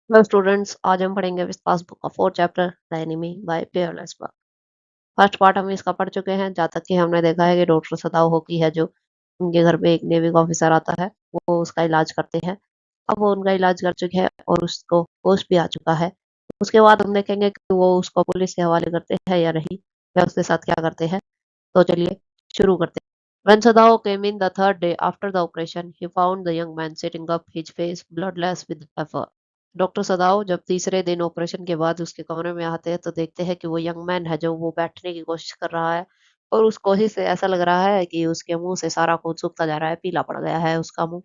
Hello students, आज हम पढ़ेंगे विस्तास बुक का fourth chapter the enemy by Pearl S Buck. First part हम इसका पढ़ चुके हैं। जहाँ तक कि हमने देखा है कि डॉक्टर सदाओ होकी है जो उनके घर पे एक नेवी का ऑफिसर आता है, वो उसका इलाज करते हैं। अब वो उनका इलाज कर चुके हैं और उसको होश भी आ चुका है। उसके बाद हम देखेंगे कि वो उसको पुलिस के हवाले करते हैं या नहीं, या उसके साथ क्या करते हैं। तो चलिए शुरू करते हैं। When Sadao came in the third day after the operation, he found the young man sitting up, his face bloodless with effort. Doctor सदाओ जब तीसरे दिन ऑपरेशन के बाद उसके कमरे में आते हैं तो देखते हैं कि वो यंग मैन है जो वो बैठने की कोशिश कर रहा है, और उस कोशिश से ऐसा लग रहा है कि उसके मुंह से सारा खून सूखता जा रहा है, पीला पड़ गया है उसका मुंह।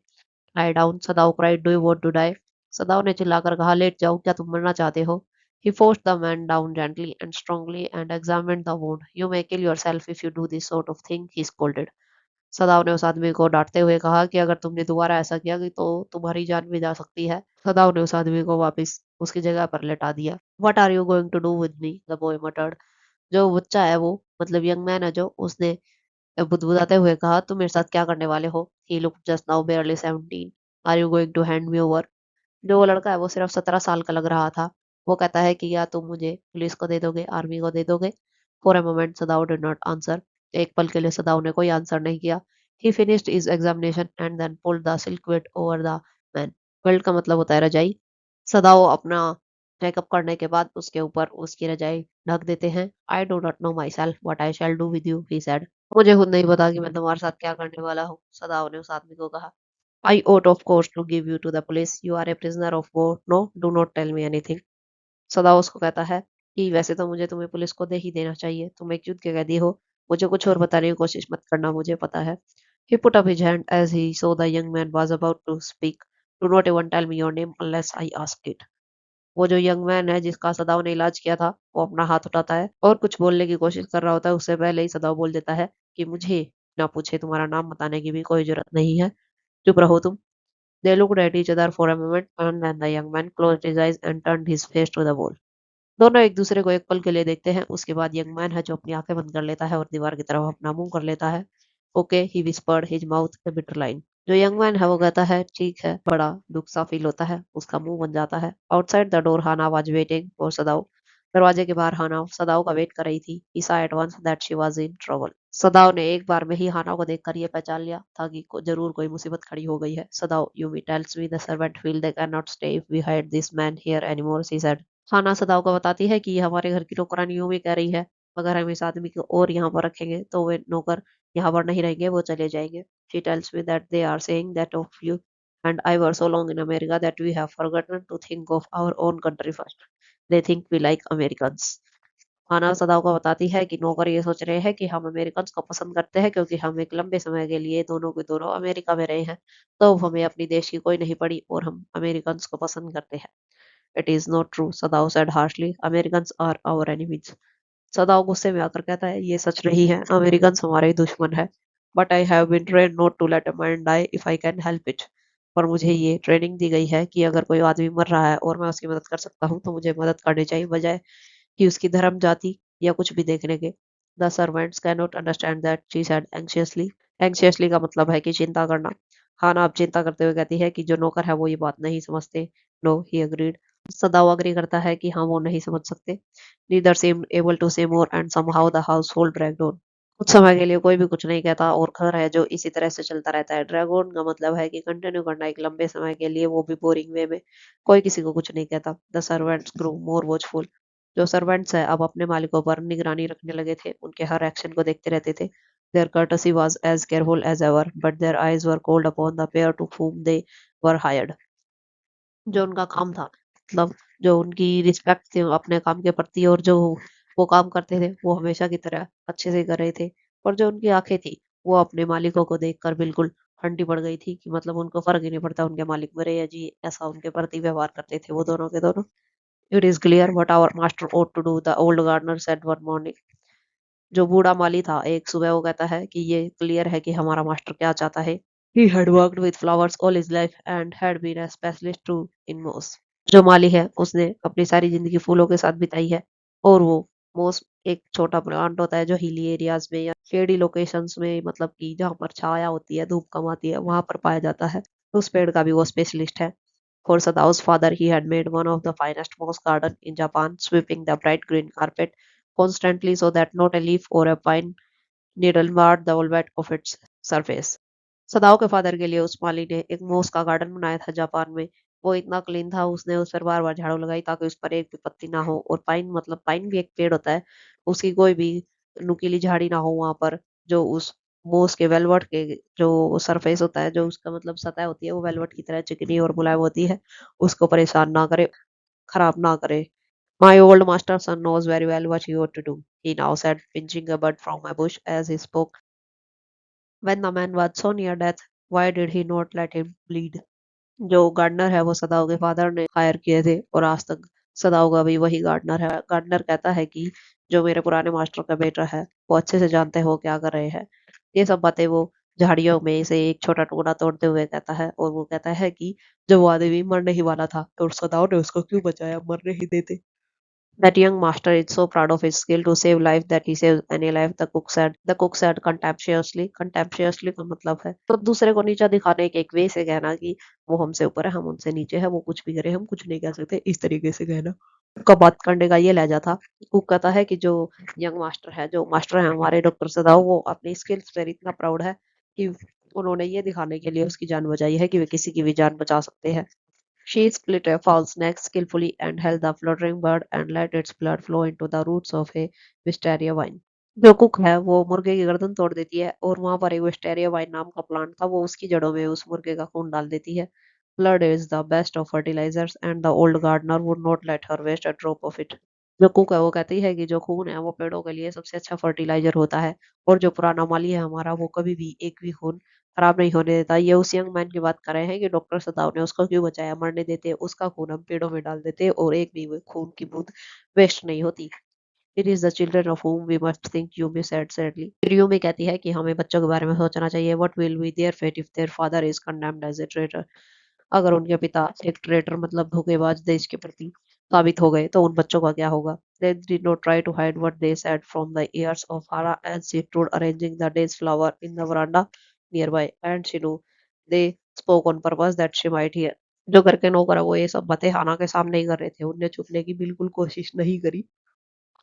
Lie down, Sadao cried, do you want to die? Sadao ने चिल्लाकर कहा, लेट जाओ, क्या तुम मरना चाहते हो? He forced the man down gently and strongly and examined the wound. You may kill yourself if you do this sort of thing, he scolded. सदाव ने उस आदमी को डांटते हुए कहा कि अगर तुमने दोबारा ऐसा किया कि तो तुम्हारी जान भी जा सकती है। सदाव ने उस आदमी को वापस उसकी जगह पर लेटा दिया। What are you going to do with me? The boy muttered. जो बच्चा है वो, मतलब यंग मैन है जो, उसने बुदबुदाते हुए कहा, तुम मेरे साथ क्या करने वाले हो? He looked just now barely 17. Are you going to hand me over? जो वो लड़का है वो सिर्फ 17 साल का लग रहा था। वो कहता है कि या तुम मुझे पुलिस को दे दोगे, आर्मी को दे दोगे। For a moment सदाव did not answer. एक पल के लिए सदाव ने कोई आंसर नहीं किया। He finished his examination and then pulled the silk belt over the man. Belt का मतलब होता है रजाई। सदाव अपना चेकअप करने के बाद उसके ऊपर उसकी रजाई ढक देते हैं। I do not know my self what I shall do with you, he said. मुझे खुद नहीं पता कि मैं तुम्हारे साथ क्या करने वाला हूँ, सदाव ने उस आदमी को कहा। I ought of course to give you to the police. You are a prisoner of war. No, do not tell me anything. सदा उसको कहता है कि वैसे तो मुझे तुम्हें पुलिस को दे ही देना चाहिए, तुम एक युद्ध के कैदी हो। मुझे कुछ और बताने की कोशिश मत करना, मुझे पता है। He put up his hand as he saw the young man was about to speak. Do not even tell me your name unless I ask it. वो जो यंग मैन है जिसका सदाव ने इलाज किया था, वो अपना हाथ उठाता है और कुछ बोलने की कोशिश कर रहा होता है। उससे पहले ही सदाव बोल देता है कि मुझे ना पूछे, तुम्हारा नाम बताने की भी कोई जरूरत नहीं है, चुप रहो तुम। They looked at each other for a moment, and then the young man closed his eyes and turned his face to the wall. दोनों एक दूसरे को एक पल के लिए देखते हैं। उसके बाद यंग मैन है जो अपनी आंखें बंद कर लेता है और दीवार की तरफ अपना मुंह कर लेता है। ओके, ही विस्पर्ड, हिज माउथ ए बिटर लाइन। जो यंग मैन है वो कहता है, ठीक है। बड़ा दुख सा फील होता है, उसका मुंह बन जाता है। Outside the door Hana was waiting for Sadao. दरवाजे के बाहर हाना सदाव का वेट कर रही थी। ही saw at once that she was in trouble. सदाव ने एक बार में ही हाना को देखकर ये पहचान लिया था कि जरूर कोई मुसीबत खड़ी हो गई है। Sadao, Yumi tells me the servant feel they can not stay if we hide this man here anymore, she said. Hana Sadao को बताती है कि ये हमारे घर की नौकरानी यूमी कह रही है, अगर हम इस आदमी को और यहाँ पर रखेंगे तो वे नौकर यहाँ पर नहीं रहेंगे, वो चले जाएंगे। She tells me that they are saying that of you and I were so long in America that we have forgotten to think of our own country first. They think we like Americans. Hana Sadao को बताती है कि नौकर ये सोच रहे हैं कि हम अमेरिकन को पसंद करते हैं क्योंकि हम एक लंबे समय के लिए दोनों के दोनों अमेरिका में रहे हैं, तो अब हमें अपनी देश की कोई नहीं पड़ी और हम अमेरिकन को पसंद करते हैं। It is not true, Sadao said harshly, American are our enemies. Sadao गुस्से में आकर कहता है, ये सच नहीं है, अमेरिकन हमारे ही दुश्मन है। But I have been trained not to let a man die if I can help it. पर मुझे ये ट्रेनिंग दी गई है कि अगर कोई आदमी मर रहा है और मैं उसकी मदद कर सकता हूँ तो मुझे मदद करनी चाहिए, बजाय कि उसकी धर्म जाति या कुछ भी देखने के। The servants can not understand that, she said anxiously. Anxiously का मतलब है कि चिंता करना। हाना अब चिंता करते हुए कहती है कि जो नौकर है वो ये बात नहीं समझते। No, he agreed. Sadao agree करता है कि हाँ वो नहीं समझ सकते। Neither seemed able to say more and somehow the household dragged on. कुछ समय के लिए कोई भी कुछ नहीं कहता और घर है जो इसी तरह से चलता रहता है। ड्रैग ऑन का मतलब है कि कंटिन्यू करना एक लंबे समय के लिए, वो भी बोरिंग वे में। कोई किसी को कुछ नहीं कहता। The servants grow more watchful. जो सर्वेंट्स है अब अपने मालिकों पर निगरानी रखने लगे थे, उनके हर एक्शन को देखते रहते थे। Their courtesy was as careful as ever, but their eyes were cold upon the pair to whom they were hired. जो उनका काम था, मतलब जो उनकी रिस्पेक्ट थी अपने काम के प्रति, और जो वो काम करते थे वो हमेशा की तरह अच्छे से कर रहे थे। और जो उनकी आंखें थी वो अपने मालिकों को देखकर बिल्कुल ठंडी पड़ गई थी, कि मतलब उनको फर्क ही नहीं पड़ता उनके मालिक मरे या जी, ऐसा उनके प्रति व्यवहार करते थे वो दोनों के दोनों। It is clear what our master ought to do, the old gardener said one morning. जो बूढ़ा माली था एक सुबह वो कहता है कि ये क्लियर है कि हमारा मास्टर क्या चाहता है। He had worked with flowers all his life and had been a specialist too in moss. जो माली है उसने अपनी सारी जिंदगी फूलों के साथ बिताई है, और वो मोस एक छोटा प्लांट होता है जो हिली एरियाज में या शेडी लोकेशंस में, मतलब कि जहाँ पर छाया होती है, धूप कम आती है, वहां पर पाया जाता है। उस पेड़ का भी वो स्पेशलिस्ट है। For Sadao's father, he had made one of the finest moss garden in Japan, sweeping the bright green carpet constantly so that not a leaf or a pine needle marred the velvet of its surface. सदाओ के father के लिए उस माली ने एक मोस का garden बनाया था जापान में। वो इतना क्लीन था, उसने उस पर बार बार झाड़ू लगाई ताकि उस पर एक भी पत्ती ना हो। और पाइन मतलब पाइन भी एक पेड़ होता है, उसकी कोई भी नुकीली झाड़ी ना हो वहां पर। जो उस मोस के वेलवेट के जो सरफेस होता है, जो उसका मतलब सतह होती है, वो वेलवेट की तरह चिकनी और मुलायम होती है, उसको परेशान ना करे, खराब ना करे। My old master son knows very well what he ought to do, he now said, pinching a bud from a bush as he spoke. When the man was so near death, why did he not let him bleed? जो gardener है वो सदाओ के father ने higher किए थे और आज तक सदाओ का भी वही गार्डनर है। गार्डनर कहता है कि जो मेरे पुराने मास्टर का बेटा है वो अच्छे से जानते हो क्या कर रहे हैं। ये सब बातें वो झाड़ियों में से एक छोटा टुकड़ा तोड़ते हुए कहता है और वो कहता है कि जब वो आदमी मरने ही वाला था तो सदाओ ने उसको क्यों बचाया, मरने ही देते। That young master is so proud of his skill to save life that he saves any life, the cook said. The cook said contemptuously. Contemptuously का मतलब है तो दूसरे को नीचा दिखाने के एक वे से कहना कि वो हमसे ऊपर है, हम उनसे नीचे है, वो कुछ भी करे हम कुछ नहीं कह सकते, इस तरीके से कहना। का बात करने का ये लहजा था। कुक कहता है कि जो यंग मास्टर है, जो मास्टर है हमारे डॉक्टर सदाओ, वो अपनी स्किल्स पर इतना प्राउड है कि उन्होंने ये दिखाने के लिए उसकी जान बचाई है कि वे किसी की भी जान बचा सकते हैं। She split a fowl's neck skillfully and held the fluttering bird and let its blood flow into the roots of a wisteria vine. जो कुक है वो मुर्गे की गर्दन तोड़ देती है और वहां पर एक विस्टेरिया वाइन नाम का प्लांट था, वो उसकी जड़ों में उस मुर्गे का खून डाल देती है। Blood is the best of fertilizers and the old gardener would not let her waste a drop of it. जो कुक है वो कहती है कि जो खून है वो पेड़ों के लिए सबसे अच्छा फर्टिलाइजर होता है और जो पुराना माली है हमारा वो कभी भी एक भी खून खराब नहीं होने देता। ये उस यंग मैन की बात कर रहे हैं कि डॉक्टर सदाव ने उसको क्यों बचाया, मरने देते उसका खून हम पेड़ों में डाल देते और एक भी वो खून की बूंद वेस्ट नहीं होती। It is the children of whom we must think, Yumi said sadly. फिर यूमी कहती है कि हमें बच्चों के बारे में सोचना चाहिए। What will be their fate if their father is condemned as a traitor? अगर उनके पिता एक ट्रेटर मतलब धोखेबाज देश के प्रति साबित हो गए तो उन बच्चों का क्या होगा। They did not try to hide what they said from the ears of Hara as she stood arranging the day's flower in the veranda nearby, and she knew they spoke on purpose that she might hear. जो घर के नौकर है वो ये सब बातें हाना के सामने ही कर रहे थे, उनने छुपने की बिल्कुल कोशिश नहीं करी।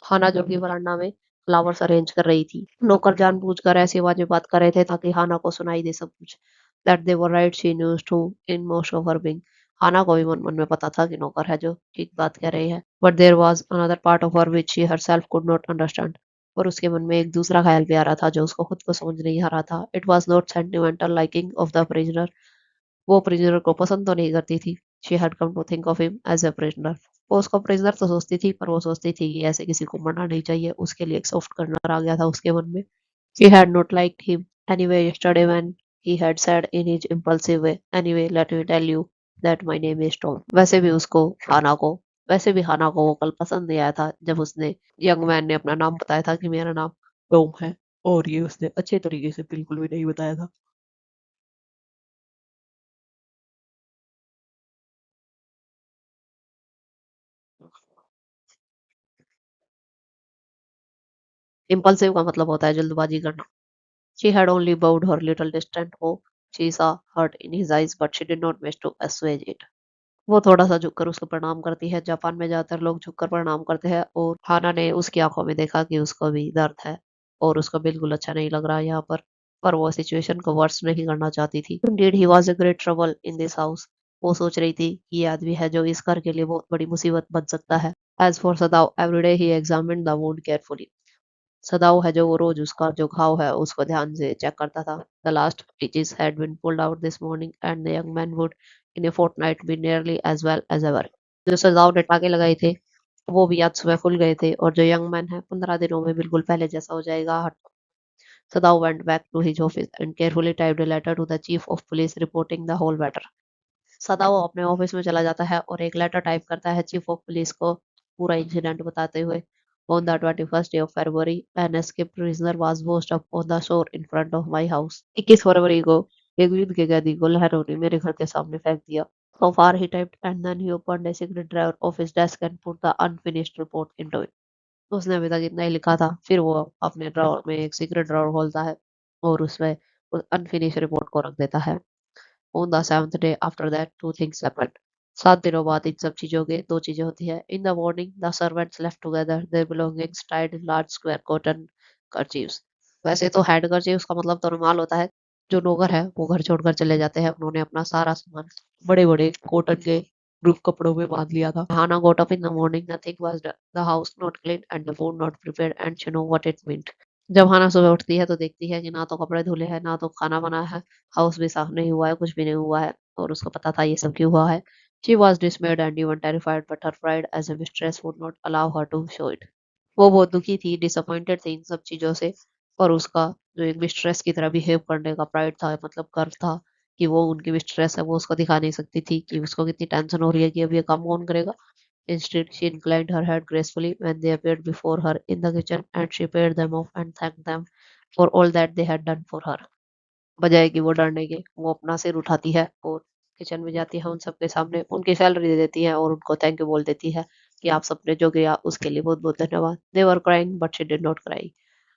हाना जो कि वरांडा में फ्लावर्स अरेंज कर रही थी। नौकर जानबूझकर ऐसी आवाजें बात कर रहे थे ताकि हाना को सुनाई दे सब कुछ। That they were right she knew too in most of her being. हाना को भी मन मन में पता था कि नौकर है जो ठीक बात कह रही है। But there was another part of her which she herself could not understand. और उसके मन में एक दूसरा ख्याल भी आ रहा था जो उसको खुद को समझ नहीं आ रहा था। It was not sentimental liking of the prisoner. वो प्रिजनर को पसंद तो नहीं करती थी। She had come to think of him as a prisoner. वो उसको प्रिजनर तो सोचती थी पर वो सोचती थी कि ऐसे किसी को मरना नहीं चाहिए। उसके लिए एक सॉफ्ट कर्नर आ गया था उसके मन में। She had not liked him anyway yesterday when he had said in his impulsive way, anyway let me tell you that my name is Tom. वैसे भी हाना को वो कल पसंद नहीं आया था जब उसने यंग मैन ने अपना नाम बताया था कि मेरा नाम टॉम है, और ये उसने अच्छे तरीके से बिल्कुल भी नहीं बताया था। इम्पल्सिव का मतलब होता है जल्दबाजी करना। She had only bowed her little distant bow. She saw hurt in his eyes, but she did not wish to assuage it. वो थोड़ा-सा झुककर उसको प्रणाम करती है। जापान में ज़्यादातर लोग झुककर प्रणाम करते हैं और हाना ने उसकी आँखों में देखा कि उसको भी दर्द है और उसको बिल्कुल अच्छा नहीं लग रहा है यहाँ पर वो सिचुएशन को वर्स्ट नहीं करना चाहती थी। Indeed, he was a great trouble in this house. वो सोच रही थी कि ये आदमी है जो इस घर के लिए बहुत बड़ी मुसीबत बन सकता है। As for Sadao, every day he examined the wound carefully. सदाऊ है जो वो रोज उसका जो घाव है उसको ध्यान से चेक करता था। The last stitches had been pulled out this morning and the young man would in a fortnight be nearly as well as ever. जो सदाऊ ने टाके लगाए थे वो भी आज सुबह खुल गए थे और जो यंग मैन है 15 दिनों में बिल्कुल पहले जैसा हो जाएगा। Sadao went back to his office and carefully typed a letter to the chief of police reporting the whole matter. सदाओ अपने ऑफिस में चला जाता है और एक लेटर टाइप करता है चीफ ऑफ पुलिस को पूरा इंसिडेंट बताते हुए। On the 21st day of February, an escaped prisoner was washed up on the shore in front of my house. 21 फरवरी को एक युद्ध के कैदी को लहरों ने मेरे घर के सामने फेंक दिया। So far he typed and then he opened a secret drawer of his desk and put the unfinished report into it. उसने अभी तक इतना ही लिखा था, फिर वो अपने ड्रॉअर में एक सीक्रेट ड्रॉअर खोलता है और उसमें उस अनफिनिश रिपोर्ट को रख देता है। On the seventh day after that, two things happened. 7 दिनों बाद इन सब चीज़ों के 2 चीज़ें होती हैं। In the morning the servants left together their belongings tied in large square cotton kerchiefs. वैसे तो हैंड कर्चीफ्स का मतलब तो रुमाल होता है। जो नौकर है वो घर छोड़कर चले जाते हैं। उन्होंने अपना सारा सामान बड़े-बड़े कॉटन के ग्रुप कपड़ों में बाँध लिया था। Hannah got up in the morning, nothing was done, the house not cleaned and the food not prepared and she know what it meant। जब हाना सुबह उठती है तो देखती है कि ना तो कपड़े धुले हैं, ना तो खाना बना है, हाउस भी साफ नहीं हुआ है, कुछ भी नहीं हुआ है और उसको पता था ये सब क्यों हुआ है। She was dismayed and even terrified, but her pride as a mistress would not allow her to show it। वो बहुत दुखी थी, डिसअपॉइंटेड थी इन सब चीज़ों से, पर उसका जो एक मिस्ट्रेस की तरह बिहेव करने का प्राइड था, मतलब गर्व था कि वो उनकी मिस्ट्रेस है, वो उसको दिखा नहीं सकती थी कि उसको कितनी टेंशन हो रही है कि अब ये काम कौन करेगा। Instead, she inclined her head gracefully when they appeared before her in the kitchen, and she paid them off and thanked them for all that they had done for her। बजाय कि वो डरने के, वो अपना सिर उठाती है और किचन में जाती है, उन सबके सामने उनकी सैलरी दे देती है और उनको थैंक यू बोल देती है कि आप सबने जो किया उसके लिए बहुत-बहुत धन्यवाद। They were crying but she did not cry.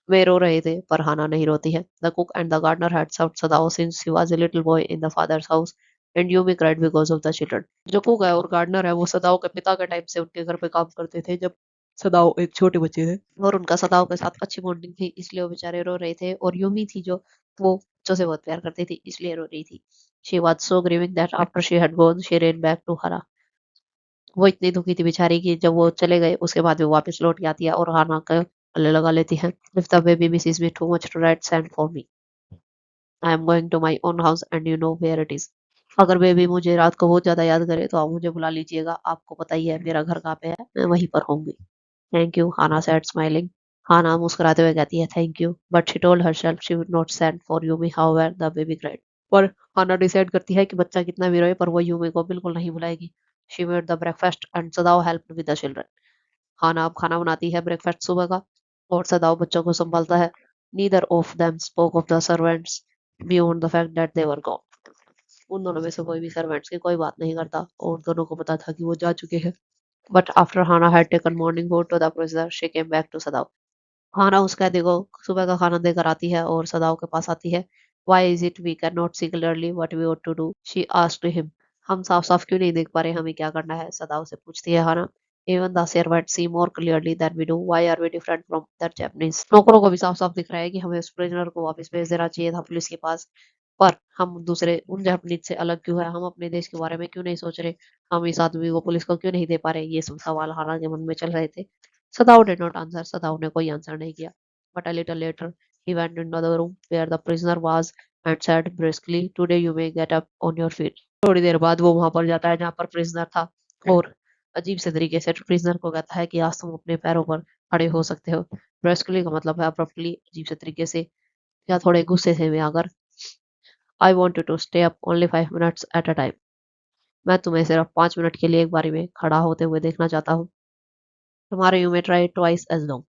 वे रो रहे थे पर हाना नहीं रोती है। The cook and the gardener had served Sadao since he was a little boy in the father's house and Yumi cried because of the children. जो cook है और गार्डनर है वो सदाओ के पिता के टाइम से उनके घर पे काम करते थे जब सदाओ एक छोटे बच्चे थे और उनका सदाओ के साथ अच्छी बॉन्डिंग थी, इसलिए वो बेचारे रो रहे थे और यूमी थी जो वो बच्चों से बहुत प्यार करती थी, इसलिए रो रही थी। She was so grieving that after she had gone she ran back to her. वो इतनी दुखी थी बेचारी कि जब वो चले गए उसके बाद वो वापस लौट के आती है और हाना का गले लगा लेती है। If the baby misses me too much tonight, send for me. I am going to my own house and you know where it is। अगर बेबी मुझे रात को बहुत ज़्यादा याद करे तो आप मुझे बुला लीजिएगा। आपको पता ही है मेरा घर कहाँ पे है, मैं वहीं पर होंगी। Thank you, Hana said smiling। Hana मुस्कुराते हुए कहती है thank you, but she told herself she would not send for Yumi however the baby cried। पर हाना डिसाइड करती है कि बच्चा कितना भी रोए पर वो यूमी को बिल्कुल नहीं बुलाएगी। She made the breakfast and Sadao helped with the children। हाना अब खाना बनाती है ब्रेकफास्ट सुबह का और सदाओ बच्चों को संभालता है। Neither of them spoke of the servants beyond the fact that they were gone. उन दोनों में से कोई भी सर्वेंट्स की कोई बात नहीं करता और दोनों को पता था कि वो जा चुके हैं। But after Hana had taken morning food to the prisoner she came back to Sadao. Hana उस कैदी को सुबह का खाना देकर आती है और सदाओ के पास आती है। Why is it we can not see clearly what we ought to do, she asked him. हम साफ साफ क्यों नहीं देख पा रहे हमें क्या करना है, सदाओ से पूछती है Hana. Even the servants see more clearly than we do, why are we different from the Japanese। नौकरों को भी साफ साफ दिख रहा है कि हमें उस प्रिजनर को वापस भेज देना चाहिए था पुलिस के पास, पर हम दूसरे उन जापानीज से अलग क्यों है, हम अपने देश के बारे में क्यों नहीं सोच रहे, हम इस आदमी को पुलिस को क्यों नहीं दे पा रहे, ये सब सवाल हाना के मन में चल रहे थे। सदाओ डिड नॉट आंसर, सदाओ ने कोई आंसर नहीं किया। But a little letter he went into the room where the prisoner was and said briskly, today you may get up on your feet। थोड़ी देर बाद वो वहां पर जाता है जहाँ पर प्रिजनर था और अजीब से तरीके से प्रिजनर को कहता है कि आज तुम अपने पैरों पर खड़े हो सकते हो। ब्रस्कली का मतलब है अब्रप्टली, अजीब से तरीके से या थोड़े गुस्से से में आकर। I want you to stay up only 5 minutes at a time. मैं तुम्हें सिर्फ 5 मिनट के लिए एक बारी में खड़ा होते हुए देखना चाहता हूँ। तुम्हारे यू में ट्राई ट्वाइस एज लॉन्ग।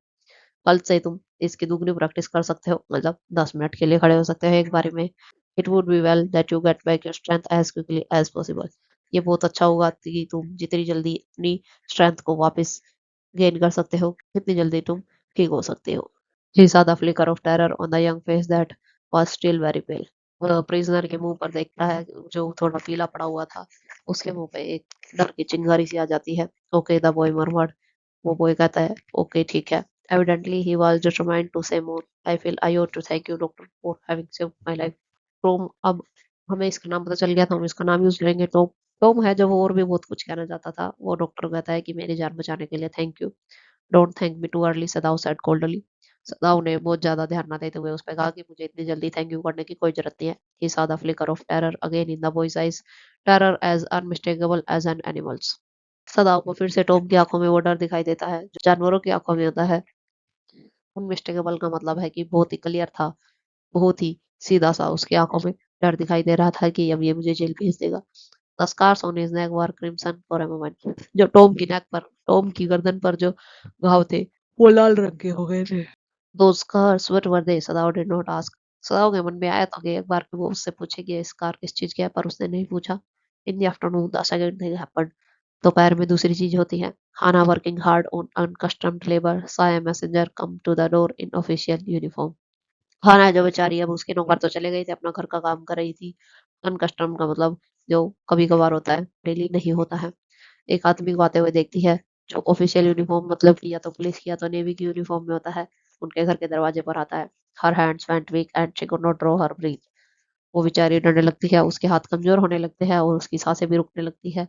कल से तुम इसकी दुगनी प्रैक्टिस कर सकते हो, मतलब 10 मिनट के लिए खड़े हो सकते हो एक बारी में। It would be well that you get back your strength as quickly as possible. ये बहुत अच्छा होगा कि तुम जितनी जल्दी अपनी स्ट्रेंथ को वापस गेन कर सकते हो, कितनी जल्दी तुम ठीक हो सकते हो। ही saw the flicker of terror on the young face that was still very pale। Prisoner के मुंह पर देखता है जो थोड़ा पीला पड़ा हुआ था, उसके मुंह पे एक डर की चिंगारी सी आ जाती है। Okay the boy murmured. वो बॉय कहता है ओके ठीक है। Evidently he was determined to say more. I feel I ought to thank you doctor for having saved my life. Tom, अब हमें इसका नाम पता चल गया था, हम इसका नाम यूज लेंगे टॉम। टॉम है जब वो और भी बहुत कुछ कहना चाहता था, वो डॉक्टर कहता है कि मेरी जान बचाने के लिए thank you. Don't thank me too early, Sadao said coldly. Sadao ने बहुत ज्यादा ध्यान न देते हुए उस पर कहा कि मुझे इतनी जल्दी थैंक यू करने की कोई जरूरत नहीं है। ही saw the flicker of terror again in the boy's eyes, terror as unmistakable as an animal's। सदाओ को फिर से टॉम की आंखों में वो डर दिखाई देता है जो जानवरों की आंखों में होता है। अनमिस्टेकेबल का मतलब है कि बहुत ही क्लियर था, बहुत ही सीधा सा उसकी आंखों में डर दिखाई दे रहा था कि अब ये मुझे जेल भेज देगा। The scars on his neck were crimson for a moment. जो टॉम की नेक पर, टॉम की गर्दन पर जो घाव थे वो लाल रंग के हो गए थे। Those scars what were they, Sadao did not ask. Sadao के मन में आया था कि एक बार वो उससे पूछे कि ये स्कार किस चीज का है, पर उसने नहीं पूछा। In the afternoon the second thing happened. दोपहर में दूसरी चीज होती है। Hana working hard on unaccustomed labour saw a messenger come to the door in official uniform। हाना जो बेचारी, अब उसके नौकर तो चले गए थे, अपना घर का काम कर रही थी। अनकस्टम्ड का मतलब जो कभी-कभार होता है, डेली नहीं होता है। एक आदमी को आते हुए देखती है, जो ऑफिशियल यूनिफ़ॉर्म मतलब कि या तो पुलिस की या तो नेवी की यूनिफ़ॉर्म में होता है, उनके घर के दरवाजे पर आता है। Her hands went weak and she could not draw her breath. वो बेचारी डरने लगती है, उसके हाथ कमज़ोर होने लगते हैं और उसकी साँसें भी रुकने लगती है।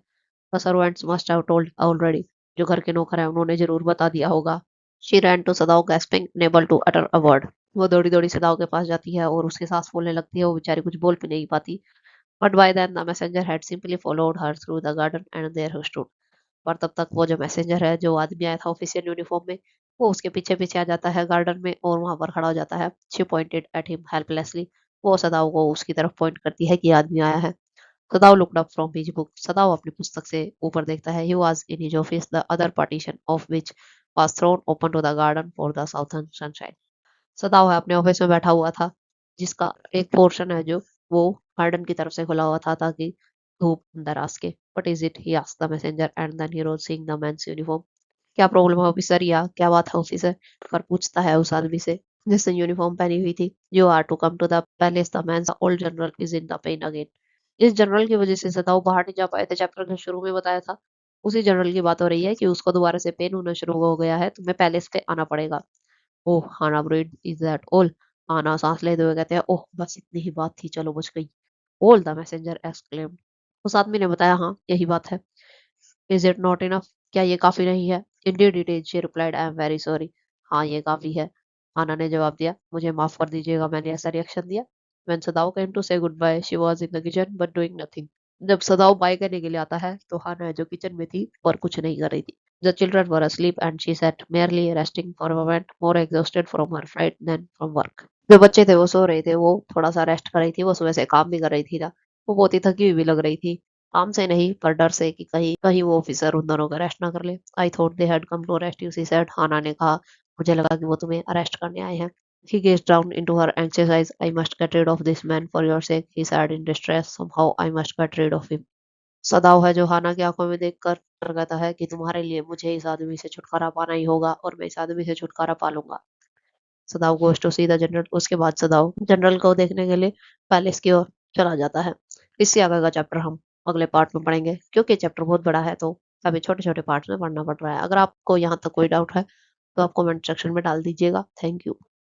The servants must have told already. जो घर के नौकर हैं, उन्होंने ज़रूर बता दिया होगा। She ran to Sadao gasping, unable to utter a word. वो दौड़ी-दौड़ी सदाओ के पास जाती है और उसकी साँस फूलने लगती है, वो बेचारी कुछ बोल भी नहीं पाती। But by then the messenger had simply followed her through the garden and there he stood. और तब तक वो जो मैसेंजर है, जो आदमी आया था ऑफिशियल यूनिफ़ॉर्म में, वो उसके पीछे-पीछे आ जाता है गार्डन में और वहाँ पर खड़ा हो जाता है। She pointed at him helplessly. वो सदाओ को उसकी तरफ पॉइंट करती है कि ये आदमी आया है। Sadao looked up from his book. Sadao अपनी पुस्तक से ऊपर देखता है। He was in his office, the other partition of which was thrown open to the garden for the southern sunshine. Sadao है अपने ऑफिस में बैठा हुआ था, जिसका एक पोर्शन है जो वो गार्डन की तरफ से खुला हुआ था ताकि धूप अंदर आ सके। What is it? He asked the messenger and then he rose seeing the man's uniform. क्या प्रॉब्लम है ऑफिसर, या क्या बात है ऑफिसर? कर पूछता है उस आदमी से जिसने यूनिफॉर्म पहनी हुई थी। You are to come to the palace, the man old general is in the pain again. जिस जनरल की वजह से सदाओ बाहर नहीं जा पाए थे, चैप्टर के शुरू में बताया था, उसी जनरल की बात हो रही है कि उसको दोबारा से पेन होना शुरू हो गया है, तुम्हें पैलेस पे आना पड़ेगा। ओह! हाना ब्रीड, इज़ दैट ऑल? हाना साँस लेते हुए कहते हैं, ओह! बस इतनी ही बात थी, चलो बच गई। All the messenger exclaimed. उस आदमी ने बताया, हाँ, यही बात है। Is it not enough? क्या ये काफ़ी नहीं है? Indeed it is, she replied, I am very sorry. हाँ, ये काफ़ी है। हाना ने जवाब दिया, मुझे माफ़ कर दीजिएगा मैंने ऐसा रिएक्शन दिया। When Sadao came to say goodbye, she was in the kitchen but doing nothing. जब सदाओ बाय करने के लिए आता है, तो हाना जो किचन में थी और कुछ नहीं कर रही थी। The children were asleep and she sat merely resting for a moment, more exhausted from her flight than from work. जो बच्चे थे वो सो रहे थे, वो थोड़ा-सा रेस्ट कर रही थी, वो सुबह से काम भी कर रही थी ना, वो बहुत ही थकी हुई भी लग रही थी। काम से नहीं, पर डर से कि कहीं कहीं वो ऑफिसर उन दोनों का रेस्ट ना कर ले। I thought they had come to arrest you, she said. Hana ने कहा, मुझे लगा कि वो तुम्हें अरेस्ट करने आए हैं। He gazed down into her anxious eyes. I must get rid of this man for your sake, he said in distress. Somehow I must get rid of him. सदाव है जो हाना की आंखों में देखकर डर कहता है कि तुम्हारे लिए मुझे इस आदमी से छुटकारा पाना ही होगा और मैं इस आदमी से छुटकारा पा लूंगा। Sadao goes to see the general. उसके बाद सदाव जनरल को देखने के लिए पैलेस की ओर चला जाता है। इससे आगे का चैप्टर हम अगले पार्ट में पढ़ेंगे, क्योंकि चैप्टर बहुत बड़ा है तो हमें छोटे छोटे पार्ट्स में पढ़ना पड़ रहा है। अगर आपको यहाँ तक कोई डाउट है तो आप कमेंट सेक्शन में डाल दीजिएगा। Thank you.